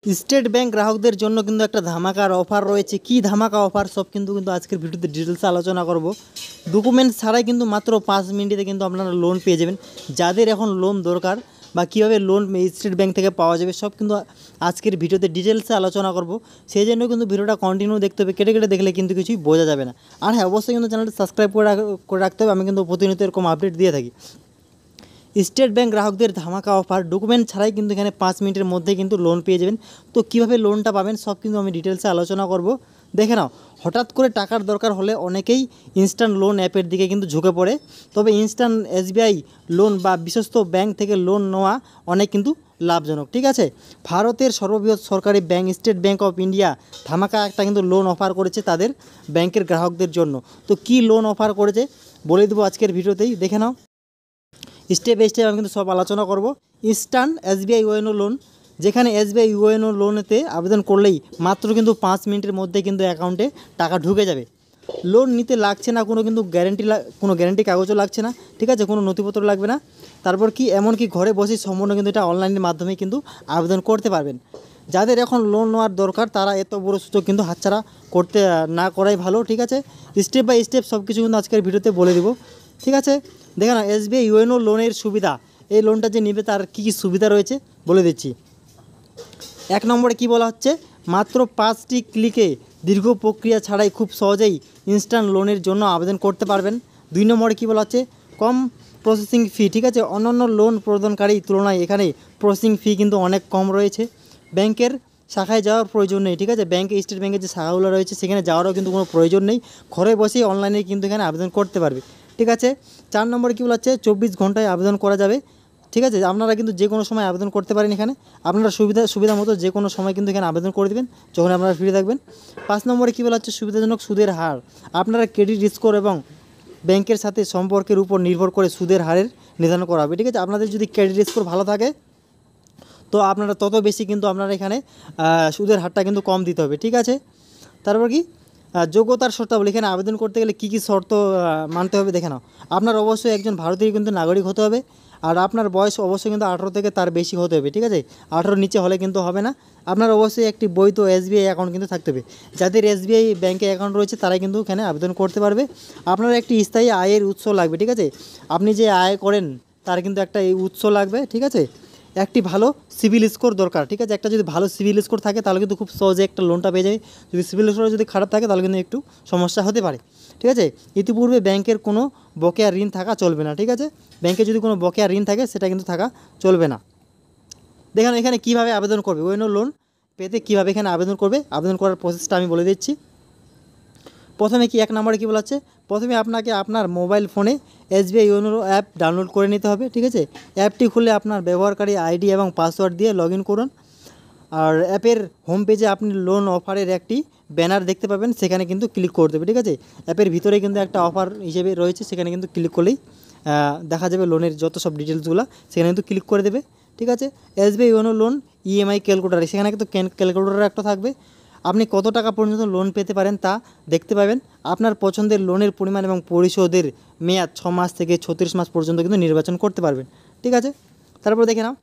State bank গ্রাহকদের জন্য কিন্তু একটা ধামাকার অফার রয়েছে। কি ধামাকা অফার সব কিন্তু আজকের ভিডিওতে ডিটেলসে আলোচনা করব। ডকুমেন্টস ছাড়াই কিন্তু মাত্র 5 মিনিটে কিন্তু আপনারা লোন পেয়ে যাবেন। যাদের এখন লোন দরকার বা কীভাবে লোন স্টেট ব্যাংক থেকে পাওয়া যাবে সব কিন্তু আজকের ভিডিওতে ডিটেলসে আলোচনা করব। সেই জন্য কিন্তু ভিডিওটা কন্টিনিউ দেখতে হবে, কেটে কেটে দেখলে কিন্তু কিছুই বোঝা যাবে না। আর হ্যাঁ, অবশ্যই কিন্তু চ্যানেলটা সাবস্ক্রাইব করে রাখতে হবে। আমি কিন্তু প্রতিনিয়ত এরকম আপডেট দিয়ে থাকি। স্টেট ব্যাংক গ্রাহকদের ধামাকা অফার, ডকুমেন্ট ছাড়াই কিন্তু এখানে 5 মিনিটের মধ্যে কিন্তু লোন পেয়ে যাবেন। তো কীভাবে লোনটা পাবেন সব কিন্তু আমি ডিটেলসে আলোচনা করব। দেখে নাও, হঠাৎ করে টাকার দরকার হলে অনেকেই ইনস্ট্যান্ট লোন অ্যাপের দিকে কিন্তু ঝুঁকে পড়ে। তবে ইনস্ট্যান্ট SBI লোন বা বিশ্বস্ত ব্যাংক থেকে লোন নেওয়া অনেক কিন্তু লাভজনক। ঠিক আছে, ভারতের সর্ববৃহৎ সরকারি bank state bank of India ধামাকা একটা কিন্তু লোন অফার করেছে তাদের ব্যাংকের গ্রাহকদের জন্য। তো কী লোন অফার করেছে বলে দেবো আজকের ভিডিওতেই, দেখে নাও। স্টেপ বাই স্টেপ আমি কিন্তু সব আলোচনা করব। ইনস্ট্যান্ট SBI ইউএনও লোন, যেখানে SBI ইউএনও লোনেতে আবেদন করলেই মাত্র কিন্তু 5 মিনিটের মধ্যে কিন্তু অ্যাকাউন্টে টাকা ঢুকে যাবে। লোন নিতে লাগছে না কোনো গ্যারেন্টি কাগজও লাগছে না। ঠিক আছে, কোনো নথিপত্র লাগবে না। তারপর কি এমনকি ঘরে বসে সম্পূর্ণ কিন্তু এটা অনলাইনের মাধ্যমে কিন্তু আবেদন করতে পারবেন। যাদের এখন লোন নেওয়ার দরকার তারা এত বড় সুযোগ কিন্তু হাতছাড়া করতে না করাই ভালো। ঠিক আছে, স্টেপ বাই স্টেপ সব কিছু কিন্তু আজকের ভিডিওতে বলে দেবো। ঠিক আছে, দেখে না SBI ইউএনও লোনের সুবিধা, এই লোনটা যে নেবে তার কী কী সুবিধা রয়েছে বলে দিচ্ছি। 1 নম্বরে কি বলা হচ্ছে, মাত্র 5টি ক্লিকে দীর্ঘ প্রক্রিয়া ছাড়াই খুব সহজেই ইনস্ট্যান্ট লোনের জন্য আবেদন করতে পারবেন। 2 নম্বরে কী বলা হচ্ছে, কম প্রসেসিং ফি। ঠিক আছে, অন্যান্য লোন প্রদানকারীর তুলনায় এখানে প্রসেসিং ফি কিন্তু অনেক কম রয়েছে। ব্যাংকের শাখায় যাওয়ার প্রয়োজন নেই। ঠিক আছে, স্টেট ব্যাংকের যে শাখাগুলো রয়েছে সেখানে যাওয়ারও কিন্তু কোনো প্রয়োজন নেই। ঘরে বসেই অনলাইনে কিন্তু এখানে আবেদন করতে পারবে। ঠিক আছে, 4 নম্বরে কী বলা হচ্ছে, 24 ঘন্টায় আবেদন করা যাবে। ঠিক আছে, আপনারা কিন্তু যে কোনো সময় আবেদন করতে পারেন। এখানে আপনারা সুবিধা মতো যে কোনো সময় কিন্তু এখানে আবেদন করে দেবেন যখন আপনারা ফ্রি থাকবেন। 5 নম্বরে কী বলা হচ্ছে, সুবিধাজনক সুদের হার। আপনারা ক্রেডিট স্কোর এবং ব্যাংকের সাথে সম্পর্কের উপর নির্ভর করে সুদের হারের নির্ধারণ করা হবে। ঠিক আছে, আপনাদের যদি ক্রেডিট স্কোর ভালো থাকে তো আপনারা তত বেশি কিন্তু আপনারা এখানে সুদের হারটা কিন্তু কম দিতে হবে। ঠিক আছে, তারপর কি যোগ্যতার শর্তাবলী, এখানে আবেদন করতে গেলে কী কী শর্ত মানতে হবে দেখে নাও। আপনার অবশ্যই একজন ভারতীয় কিন্তু নাগরিক হতে হবে। আর আপনার বয়স অবশ্যই কিন্তু 18 থেকে তার বেশি হতে হবে। ঠিক আছে, 18 নিচে হলে কিন্তু হবে না। আপনার অবশ্যই একটি বৈধ SBI অ্যাকাউন্ট কিন্তু থাকতে হবে। যাদের SBI ব্যাংকে অ্যাকাউন্ট রয়েছে তারাই কিন্তু এখানে আবেদন করতে পারবে। আপনার একটি স্থায়ী আয়ের উৎস লাগবে। ঠিক আছে, আপনি যে আয় করেন তার কিন্তু একটা এই উৎস লাগবে। ঠিক আছে, একটি ভালো সিভিল স্কোর দরকার। ঠিক আছে, একটা যদি ভালো সিভিল স্কোর থাকে তাহলে কিন্তু খুব সহজে একটা লোনটা পেয়ে যায়। যদি সিভিল স্কোর যদি খারাপ থাকে তাহলে কিন্তু একটু সমস্যা হতে পারে। ঠিক আছে, ইতিপূর্বে ব্যাংকের কোনো বকেয়া ঋণ থাকা চলবে না। ঠিক আছে, ব্যাংকে যদি কোনো বকেয়া ঋণ থাকে সেটা কিন্তু থাকা চলবে না। দেখেন এখানে কীভাবে আবেদন করবে, ইউএনও লোন পেতে কীভাবে এখানে আবেদন করবে, আবেদন করার প্রসেসটা আমি বলে দিচ্ছি। প্রথমে কি 1 নম্বরে কী বলা হচ্ছে, প্রথমে আপনাকে আপনার মোবাইল ফোনে SBI ইউনো অ্যাপ ডাউনলোড করে নিতে হবে। ঠিক আছে, অ্যাপটি খুলে আপনার ব্যবহারকারী আইডি এবং পাসওয়ার্ড দিয়ে লগ ইন করুন। আর অ্যাপের হোম পেজে আপনি লোন অফারের একটি ব্যানার দেখতে পাবেন, সেখানে কিন্তু ক্লিক করতে হবে। ঠিক আছে, অ্যাপের ভিতরে কিন্তু একটা অফার হিসেবে রয়েছে, সেখানে কিন্তু ক্লিক করলেই দেখা যাবে লোনের যত সব ডিটেলসগুলো, সেখানে কিন্তু ক্লিক করে দেবে। ঠিক আছে, SBI YONO loan EMI calculator, সেখানে কিন্তু ক্যালকুলেটর একটা থাকবে। আপনি কত টাকা পর্যন্ত লোন পেতে পারেন তা দেখতে পাবেন। আপনার পছন্দের লোনের পরিমাণ এবং পরিশোধের মেয়াদ 6 মাস থেকে 36 মাস পর্যন্ত কিন্তু নির্বাচন করতে পারবেন। ঠিক আছে, তারপর দেখে নাও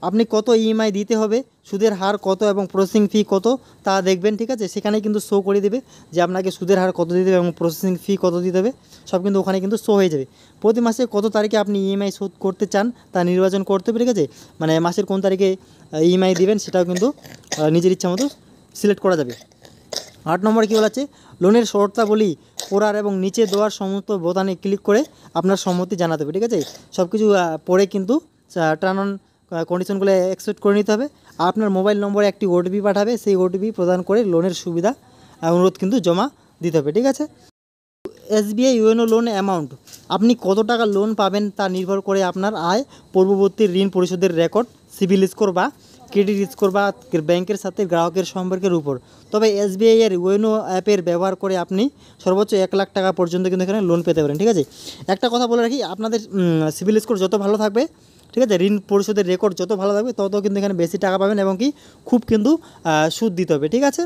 আপনি কত EMI দিতে হবে, সুদের হার কত এবং প্রসেসিং ফি কত তা দেখবেন। ঠিক আছে, সেখানে কিন্তু শো করে দেবে যে আপনাকে সুদের হার কত দিতে হবে এবং প্রসেসিং ফি কত দিতে হবে, সব কিন্তু ওখানে কিন্তু শো হয়ে যাবে। প্রতি মাসে কত তারিখে আপনি EMI শোধ করতে চান তা নির্বাচন করতে হবে। ঠিক আছে, মানে মাসের কোন তারিখে EMI দিবেন সেটাও কিন্তু নিজের ইচ্ছা মতো সিলেক্ট করা যাবে। 8 নম্বরে কী বলা আছে, লোনের শর্তাবলী পড়ার এবং নিচে দেওয়ার সমস্ত বোতামে ক্লিক করে আপনার সম্মতি জানাতে হবে। ঠিক আছে, সব কিছু পড়ে কিন্তু টার্ন অন কন্ডিশনগুলো অ্যাকসেপ্ট করে নিতে হবে। আপনার মোবাইল নম্বরে একটি OTP পাঠাবে, সেই OTP প্রদান করে লোনের সুবিধা অনুরোধ কিন্তু জমা দিতে হবে। ঠিক আছে, SBI ইউএনও লোন অ্যামাউন্ট, আপনি কত টাকা লোন পাবেন তা নির্ভর করে আপনার আয়, পূর্ববর্তী ঋণ পরিশোধের রেকর্ড, সিভিল স্কোর বা ক্রেডিট স্কোর বা ব্যাংকের সাথে গ্রাহকের সম্পর্কের উপর। তবে SBI এর ইউএনও অ্যাপের ব্যবহার করে আপনি সর্বোচ্চ 1 লাখ টাকা পর্যন্ত কিন্তু এখানে লোন পেতে পারেন। ঠিক আছে, একটা কথা বলে রাখি, আপনাদের সিভিল স্কোর যত ভালো থাকবে, ঠিক আছে, ঋণ পরিশোধের রেকর্ড যত ভালো থাকবে তত কিন্তু এখানে বেশি টাকা পাবেন এবং কি খুব কিন্তু সুদ দিতে হবে। ঠিক আছে।